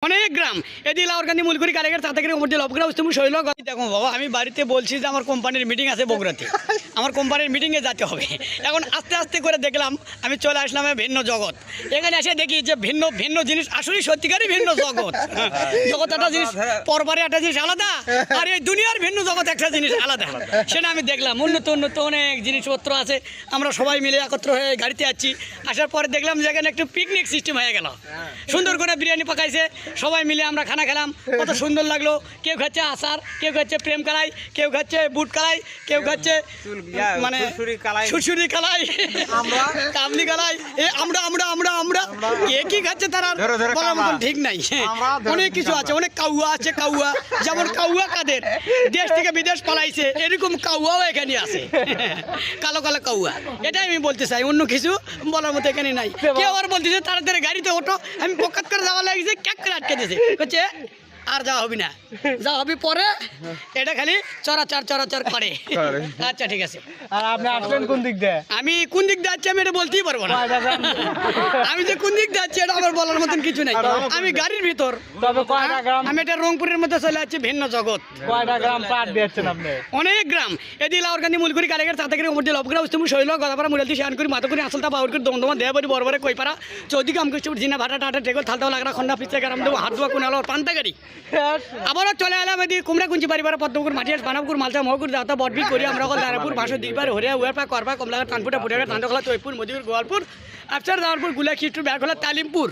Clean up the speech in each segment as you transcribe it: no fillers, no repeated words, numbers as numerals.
অনেক গ্রাম এদিকে লাউরকান্দি মুলকুড়ি কালীঘাট চাঁদাগিরি উপর দিয়ে লবগ্রা উস্তমু শৈল। দেখো বাবা, আমি বাড়িতে বলছি যে আমার কোম্পানির মিটিং আছে বগুড়াতে, আমার কোম্পানির মিটিংয়ে যেতে হবে। এখন আস্তে আস্তে করে দেখলাম, আমি চলে আসলাম ভিন্ন জগৎ। এখানে এসে দেখি যে ভিন্ন ভিন্ন জিনিস, আসলে সত্যিকারই ভিন্ন জগৎ। জগৎ একটা জিনিস, পরবারে একটা জিনিস আলাদা, আর এই দুনিয়ার ভিন্ন জগৎ একটা জিনিস আলাদা। সেটা আমি দেখলাম, উন্নত উন্নত অনেক জিনিসপত্র আছে। আমরা সবাই মিলে একত্র হয়ে গাড়িতে যাচ্ছি। আসার পরে দেখলাম যে এখানে একটু পিকনিক সিস্টেম হয়ে গেল। সুন্দর করে বিরিয়ানি পাকাইছে, সবাই মিলে আমরা খানা খেলাম, কত সুন্দর লাগলো। কেউ খাচ্ছে আচার, কেউ খাচ্ছে প্রেম কালাই, কেউ খাচ্ছে বুট কালাই, কেউ খাচ্ছে মানে সুরসুরি কালাই, কাবলি কালাই। আমরা আমরা আমরা আমরা কে কি খাচ্ছে তারা বলার মতন ঠিক নাই। অনেক কিছু আছে, অনেক কাউয়া আছে। কাউয়া যেমন কাউয়া কাদের দেশ থেকে বিদেশ পালাইছে, এরকম কাউয়াও এখানে আছে। কালো কালো কাউয়া, এটাই আমি বলতে চাই, অন্য কিছু বলার মতো এখানে নাই। কেউ আর বলতেছে তাড়াতাড়ি গাড়িতে ওঠো, আমি পকাত করে যাওয়া লাগছে, ক্যাক করে আটকে দিয়েছে, হচ্ছে আর যাওয়া হবি না, যাওয়া হবি পরে। এটা খালি চরাচর করে। আচ্ছা ঠিক আছে। আর আপনি আসলেন কোন দিক দিয়ে? আমি কোন দিক দিয়ে যাচ্ছি আমি এটা বলতেই পারবো না। আমি যে কোন দিক দিয়ে যাচ্ছি এটা আমার বলার মতন কিছু নাই। আমি গাড়ির ভিতর, তবে কয়টা গ্রাম? আমি এটা রংপুরের মধ্যে চলে যাচ্ছি, ভিন্ন জগৎ। কয়টা গ্রাম পার দিয়েছেন আপনি? অনেক গ্রাম এদিকে লাউরকান্দি মুলকুড়ি কালীঘাট চাঁদাগিরি উপর দিয়ে লবগ্রা উস্তমু শৈল গদাপাড়া মুরালদি শিয়ানকুড়ি মাথাকুড়ি আসলতা বাউরকুড়ি দমদমা দেহবাড়ি বড়বড়ে কৈপাড়া চৌদি কামকুষ্টি জিনা ভাটা টাটা টেকল থালতাও লাগরা খন্ডা পিচা গারাম দেবো হাত ধোয়া কুনালো পান্তাগাড়ি। আবারও চলে এলাম এদিকে কুমড়াকুঞ্চি বাড়িবার পদ্মপুর মাটিয়াস বানাপুর মালচা মহকুর দাতা বটবি করি আমরা দারাপুর ভাষা দিবার হরিয়া উয়ারপা করপা কমলাঘাট কানপুটা পুটিয়াঘাট তান্ডখলা তৈপুর মদিপুর গোয়ালপুর আফসার দাওয়ারপুর গুলাখিস্টু ব্যাগখোলা তালিমপুর।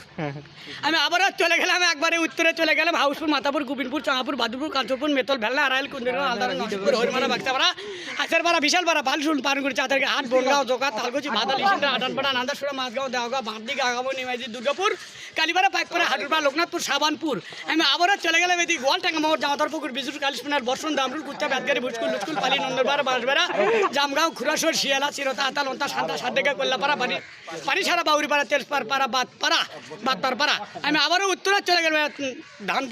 আমি আবারও চলে গেলাম, একবারে উত্তরে চলে গেলাম হাউসপুর মাতাপুর গোবিন্দপুর চাঁপাপুর বাদুপুর কাঞ্চরপুর মেতল ভেল্লা আড়াইল কুন্দিরা আলদারা নসিপুর হরিমারা বাক্তাপাড়া আচারপাড়া বিশালপাড়া বালসুন পারগুড়ি চাঁদারকে হাট বনগাঁও জোকা তালকুচি বাদাল ইসিন্দ্রা আটানপাড়া নান্দাসুরা মাছগাঁও দেওগাঁও বাঁধদিঘা আগামো নিমাইজি দুর্গাপুর কালীপাড়া পাইকপাড়া হাটুরপাড়া লোকনাথপুর সাবানপুর। আমি আবারও চলে গেলাম এদিকে গোয়ালটাঙ্গা মোড় জামাতার পুকুর বিজুর কালিশমিনার বর্ষণ দামরুল কুত্তা বেদগাড়ি ভুসকুল লুচকুল পালি নন্দরপাড়া বাঁশবেড়া জামগাঁও খুরাসর শিয়ালা চিরতা আতাল অন্তা সান্তা সাতডেগা কল্লাপাড়া পানি সারা বাউরিপাড়া তেলপাড়া বাদপাড়া। আমি আবারও উত্তরে চলে গেলাম ধান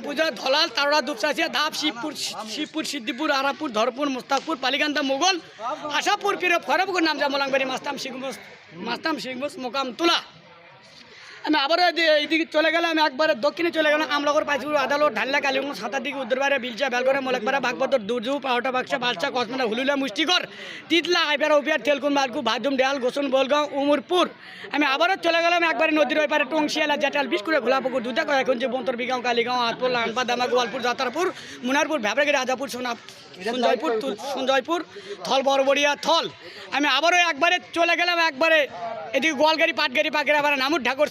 পূজা ধলাল তারড়া দুপসাচিয়া ধাপ শিবপুর সিদ্দিপুর আরাপুর ধরপুর মুস্তাকপুর পালিকান্দা মোগল আশাপুর পির ফরবপুর নামজা মোলাংবাড়ি মাস্তাম শিখমুস মোকাম তুলা। আমি আবারও এইদিকে চলে গেলাম, আমি একবারে দক্ষিণে চলে গেলাম আমনগর পাঁচপুর আদালত ঢাল্লা কালীগঞ্জ সাতার দিকে উত্তরবাড়ি বিলচা বেলগড়া মোলেকপাড়া বাগবদর দুর্জু পাউটা বাক্সা বালচা কসমনা হুলুলা মুষ্টিকর তিতলা আইপাড়া উপিয়ার তেলকুন বালকু ভাদুম দেয়াল গোসন বলগাঁও উমরপুর। আমি আবারও চলে গেলাম একবারে নদীর ওই পারে টংশিয়ালা জাটাল বিস্কুরে ঘোলাপুকুর দুধা এখন যে বন্তর বিগাঁও কালীগাঁও আতপুর লানপা দামা গোয়ালপুর যাত্রাপুর মুনারপুর ভ্যাবরাগি রাজাপুর সঞ্জয়পুর থল বড়বড়িয়া থল। আমি আবারও একবারে চলে গেলাম একবারে এদিকে গোয়ালগাড়ি পাটগাড়ি পাকের আবার নামুর ঠাকুর